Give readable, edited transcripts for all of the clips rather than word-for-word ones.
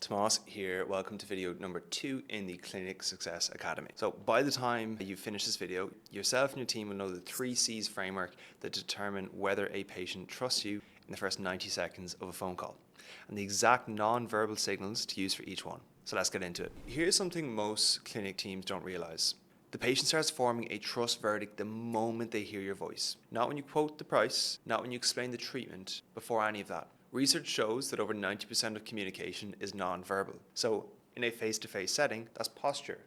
Tomas here, welcome to video number 2 in the Clinic Success Academy. So by the time you finish this video, yourself and your team will know the 3 C's framework that determine whether a patient trusts you in the first 90 seconds of a phone call, and the exact non-verbal signals to use for each one. So let's get into it. Here's something most clinic teams don't realize. The patient starts forming a trust verdict the moment they hear your voice. Not when you quote the price, not when you explain the treatment, before any of that. Research shows that over 90% of communication is non-verbal. So in a face-to-face setting, that's posture,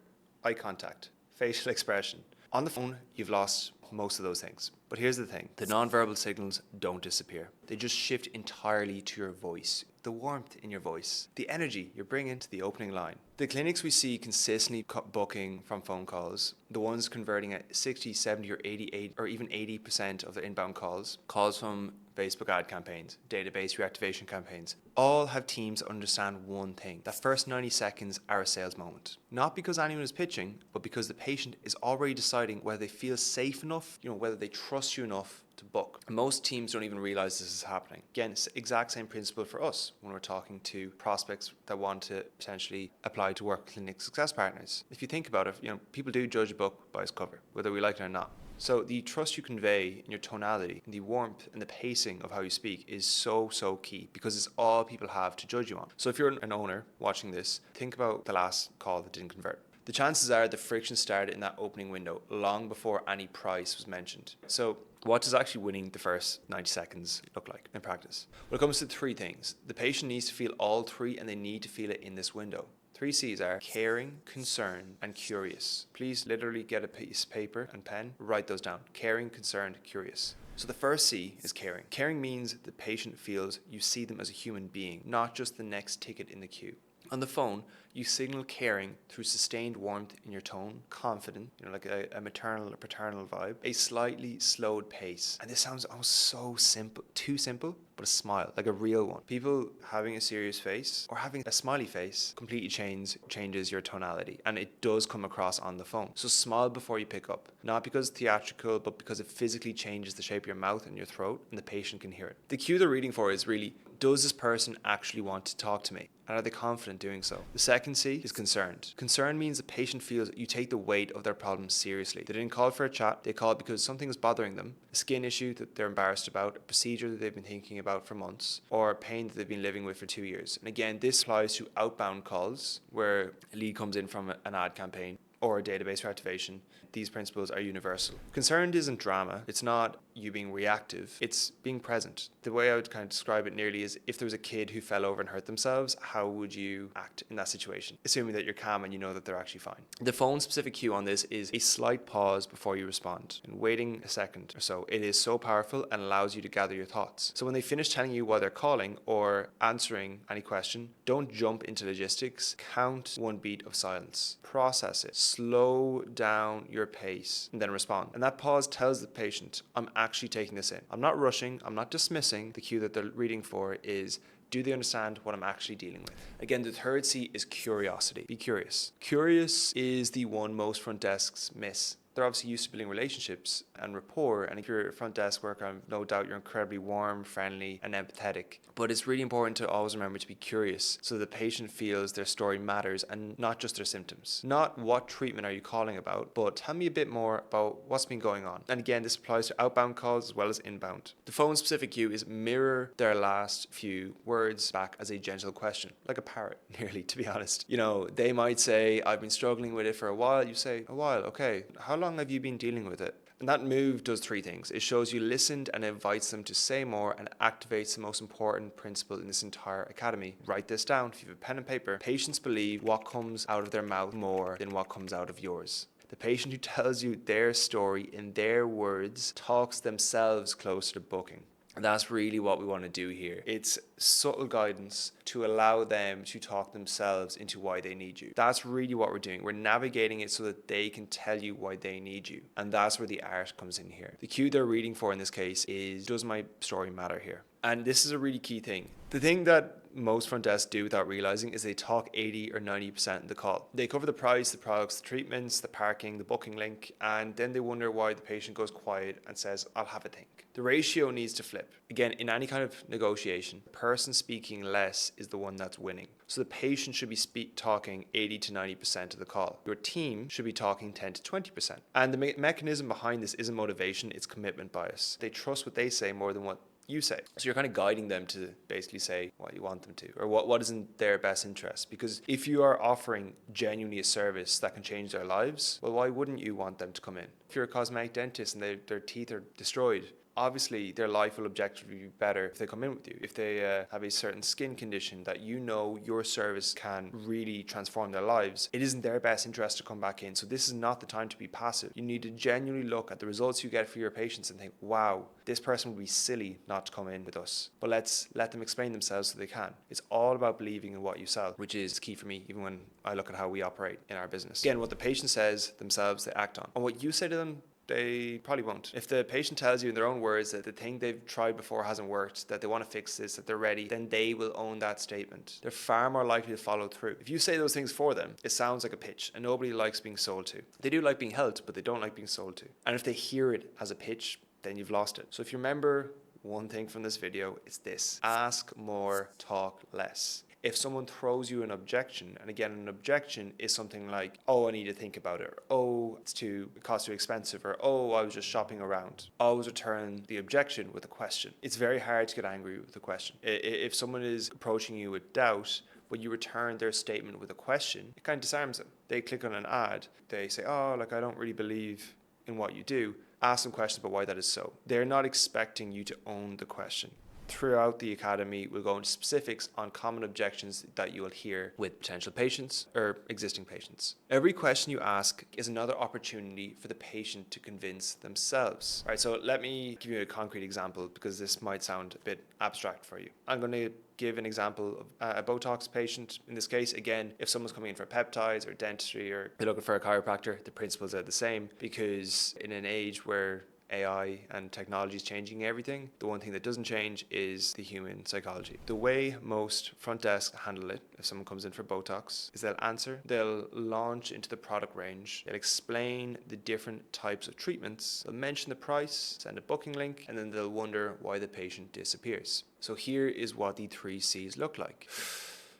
eye contact, facial expression. On the phone, you've lost most of those things. But here's the thing, the non-verbal signals don't disappear. They just shift entirely to your voice, the warmth in your voice, the energy you're bringing to the opening line. The clinics we see consistently booking from phone calls, the ones converting at 60, 70 or 88 or even 80% of the inbound calls from Facebook ad campaigns, database reactivation campaigns, all have teams that understand one thing. That first 90 seconds are a sales moment. Not because anyone is pitching, but because the patient is already deciding whether they feel safe enough, whether they trust you enough to book. Most teams don't even realize this is happening. Again, it's the exact same principle for us when we're talking to prospects that want to potentially apply to work with Clinic Success Partners. If you think about it, people do judge a book by its cover, whether we like it or not. So the trust you convey in your tonality, and the warmth and the pacing of how you speak is so key, because it's all people have to judge you on. So if you're an owner watching this, think about the last call that didn't convert. The chances are the friction started in that opening window long before any price was mentioned. So what does actually winning the first 90 seconds look like in practice? Well, it comes to 3 things. The patient needs to feel all 3, and they need to feel it in this window. 3 C's are caring, concerned, and curious. Please literally get a piece of paper and pen, write those down. Caring, concerned, curious. So the first C is caring. Caring means the patient feels you see them as a human being, not just the next ticket in the queue. On the phone, you signal caring through sustained warmth in your tone, confident, like a maternal or paternal vibe, a slightly slowed pace. And this sounds almost so simple, too simple, but a smile, like a real one. People having a serious face or having a smiley face completely changes your tonality, and it does come across on the phone. So smile before you pick up, not because it's theatrical, but because it physically changes the shape of your mouth and your throat, and the patient can hear it. The cue they're reading for is really, does this person actually want to talk to me? And are they confident doing so? The second C is concerned. Concern means the patient feels you take the weight of their problem seriously. They didn't call for a chat, they called because something is bothering them, a skin issue that they're embarrassed about, a procedure that they've been thinking about for months, or pain that they've been living with for 2 years. And again, this applies to outbound calls where a lead comes in from an ad campaign or a database reactivation. These principles are universal. Concerned isn't drama. It's not you being reactive. It's being present. The way I would kind of describe it nearly is, if there was a kid who fell over and hurt themselves, how would you act in that situation? Assuming that you're calm and you know that they're actually fine. The phone specific cue on this is a slight pause before you respond, and waiting a second or so. It is so powerful and allows you to gather your thoughts. So when they finish telling you why they're calling or answering any question, don't jump into logistics. Count 1 beat of silence. Process it. Slow down your pace and then respond. And that pause tells the patient, I'm actually taking this in. I'm not rushing. I'm not dismissing. The cue that they're reading for is, do they understand what I'm actually dealing with? Again, the third C is curiosity. Be curious. Curious is the one most front desks miss. They're obviously used to building relationships and rapport, and if you're a front desk worker, I've no doubt you're incredibly warm, friendly, and empathetic. But it's really important to always remember to be curious, so the patient feels their story matters and not just their symptoms. Not what treatment are you calling about, but tell me a bit more about what's been going on. And again, this applies to outbound calls as well as inbound. The phone specific cue is mirror their last few words back as a gentle question, like a parrot, nearly, to be honest. They might say, I've been struggling with it for a while. You say, a while, okay. How long have you been dealing with it? And that move does 3 things. It shows you listened and invites them to say more, and activates the most important principle in this entire academy. Write this down if you have a pen and paper. Patients believe what comes out of their mouth more than what comes out of yours. The patient who tells you their story in their words talks themselves closer to booking. And that's really what we want to do here. It's subtle guidance to allow them to talk themselves into why they need you. That's really what we're doing. We're navigating it so that they can tell you why they need you. And that's where the art comes in here. The cue they're reading for in this case is, does my story matter here? And this is a really key thing. The thing that most front desks do without realizing is they talk 80 or 90% of the call. They cover the price, the products, the treatments, the parking, the booking link, and then they wonder why the patient goes quiet and says, I'll have a think. The ratio needs to flip. Again, in any kind of negotiation, the person speaking less is the one that's winning. So the patient should be talking 80 to 90% of the call. Your team should be talking 10 to 20%. And the mechanism behind this isn't motivation, it's commitment bias. They trust what they say more than what you say. So you're kind of guiding them to basically say what you want them to, or what is in their best interest. Because if you are offering genuinely a service that can change their lives, well, why wouldn't you want them to come in? If you're a cosmetic dentist and their teeth are destroyed, obviously their life will objectively be better if they come in with you. If they have a certain skin condition that you know your service can really transform their lives, it isn't their best interest to come back in. So this is not the time to be passive. You need to genuinely look at the results you get for your patients and think, wow, this person would be silly not to come in with us. But let's let them explain themselves so they can. It's all about believing in what you sell, which is key for me, even when I look at how we operate in our business. Again, what the patient says themselves, they act on. And what you say to them, they probably won't. If the patient tells you in their own words that the thing they've tried before hasn't worked, that they want to fix this, that they're ready, then they will own that statement. They're far more likely to follow through. If you say those things for them, it sounds like a pitch, and nobody likes being sold to. They do like being helped, but they don't like being sold to. And if they hear it as a pitch, then you've lost it. So if you remember one thing from this video, it's this: ask more, talk less. If someone throws you an objection, and again, an objection is something like, oh, I need to think about it, or oh, it costs too expensive, or oh, I was just shopping around. Always return the objection with a question. It's very hard to get angry with a question. If someone is approaching you with doubt, but you return their statement with a question, it kind of disarms them. They click on an ad, they say, oh, like, I don't really believe in what you do. Ask them questions about why that is so. They're not expecting you to own the question. Throughout the academy, we'll go into specifics on common objections that you will hear with potential patients or existing patients. Every question you ask is another opportunity for the patient to convince themselves. All right, so let me give you a concrete example because this might sound a bit abstract for you. I'm going to give an example of a Botox patient. In this case, again, if someone's coming in for peptides or dentistry or they're looking for a chiropractor, the principles are the same, because in an age where AI and technology is changing everything, the one thing that doesn't change is the human psychology. The way most front desks handle it, if someone comes in for Botox, is they'll answer, they'll launch into the product range, they'll explain the different types of treatments, they'll mention the price, send a booking link, and then they'll wonder why the patient disappears. So here is what the 3 C's look like.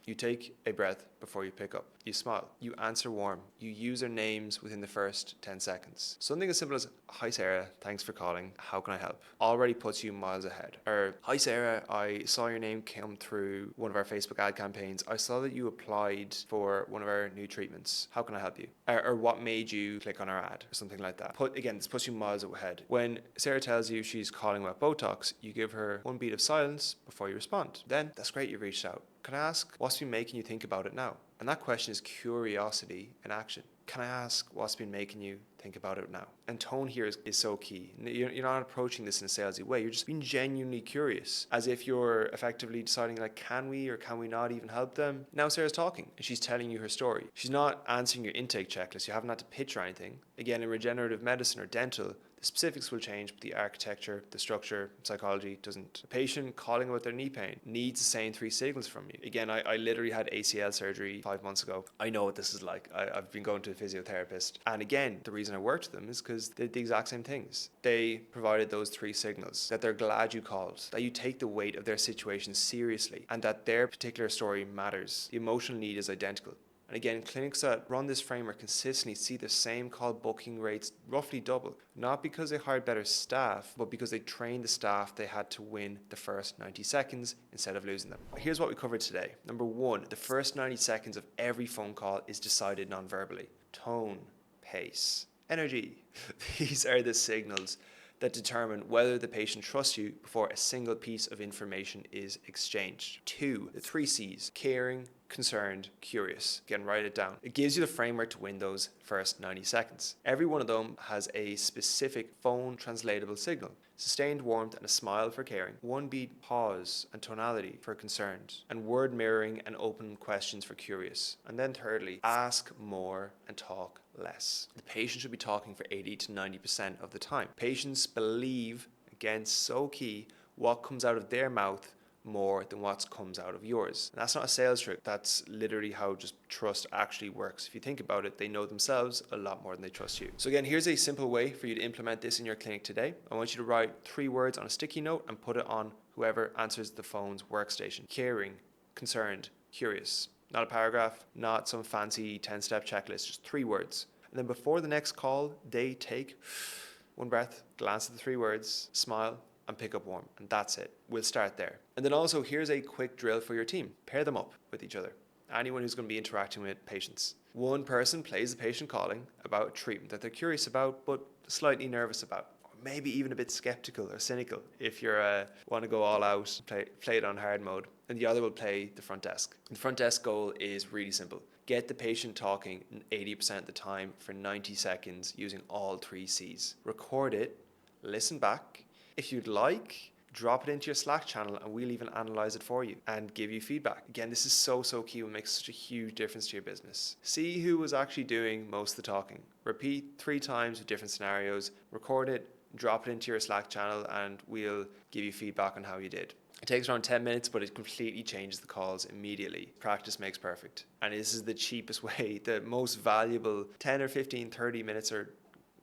You take a breath before you pick up. You smile. You answer warm. You use their names within the first 10 seconds. Something as simple as, hi Sarah, thanks for calling. How can I help? Already puts you miles ahead. Or, hi Sarah, I saw your name come through one of our Facebook ad campaigns. I saw that you applied for one of our new treatments. How can I help you? Or what made you click on our ad? Or something like that. Again, this puts you miles ahead. When Sarah tells you she's calling about Botox, you give her one beat of silence before you respond. Then, that's great, you've reached out. Can I ask, what's been making you think about it now? And that question is curiosity in action. Can I ask what's been making you think about it now? And tone here is so key. You're not approaching this in a salesy way. You're just being genuinely curious, as if you're effectively deciding, like, can we or can we not even help them? Now Sarah's talking and she's telling you her story. She's not answering your intake checklist. You haven't had to pitch or anything. Again, in regenerative medicine or dental, the specifics will change, but the architecture, the structure, psychology doesn't. A patient calling about their knee pain needs the same 3 signals from you. Again, I literally had ACL surgery 5 months ago. I know what this is like. I've been going to a physiotherapist. And again, the reason I worked with them is because they did the exact same things. They provided those 3 signals, that they're glad you called, that you take the weight of their situation seriously, and that their particular story matters. The emotional need is identical. And again, clinics that run this framework consistently see the same call booking rates roughly double, not because they hired better staff, but because they trained the staff they had to win the first 90 seconds instead of losing them. Here's what we covered today. Number 1, the first 90 seconds of every phone call is decided non-verbally. Tone, pace, energy. These are the signals that determine whether the patient trusts you before a single piece of information is exchanged. 2, the 3 C's: caring, concerned, curious. Again, write it down. It gives you the framework to win those first 90 seconds. Every one of them has a specific phone translatable signal. Sustained warmth and a smile for caring. 1 beat pause and tonality for concerned. And word mirroring and open questions for curious. And then thirdly, ask more and talk less. The patient should be talking for 80 to 90% of the time. Patients believe, again, so key, what comes out of their mouth more than what comes out of yours. And that's not a sales trick. That's literally how just trust actually works. If you think about it, they know themselves a lot more than they trust you. So again, here's a simple way for you to implement this in your clinic today. I want you to write 3 words on a sticky note and put it on whoever answers the phone's workstation. Caring, concerned, curious. Not a paragraph, not some fancy 10-step checklist, just 3 words. And then before the next call, they take 1 breath, glance at the 3 words, smile, and pick up warm. And that's it. We'll start there. And then also, here's a quick drill for your team. Pair them up with each other. Anyone who's going to be interacting with patients. One person plays the patient calling about a treatment that they're curious about, but slightly nervous about. Or maybe even a bit skeptical or cynical if you want to go all out, play it on hard mode. And the other will play the front desk. The front desk goal is really simple. Get the patient talking 80% of the time for 90 seconds using all 3 C's. Record it, listen back. If you'd like, drop it into your Slack channel and we'll even analyze it for you and give you feedback. Again, this is so key. It makes such a huge difference to your business. See who was actually doing most of the talking. Repeat 3 times with different scenarios, record it, drop it into your Slack channel, and we'll give you feedback on how you did. It takes around 10 minutes, but it completely changes the calls immediately. Practice makes perfect. And this is the cheapest way, the most valuable 10 or 15, 30 minutes or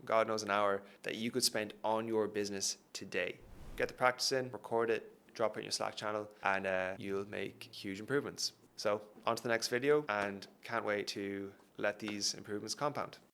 God knows an hour that you could spend on your business today. Get the practice in, record it, drop it in your Slack channel, and you'll make huge improvements. So on to the next video, and can't wait to let these improvements compound.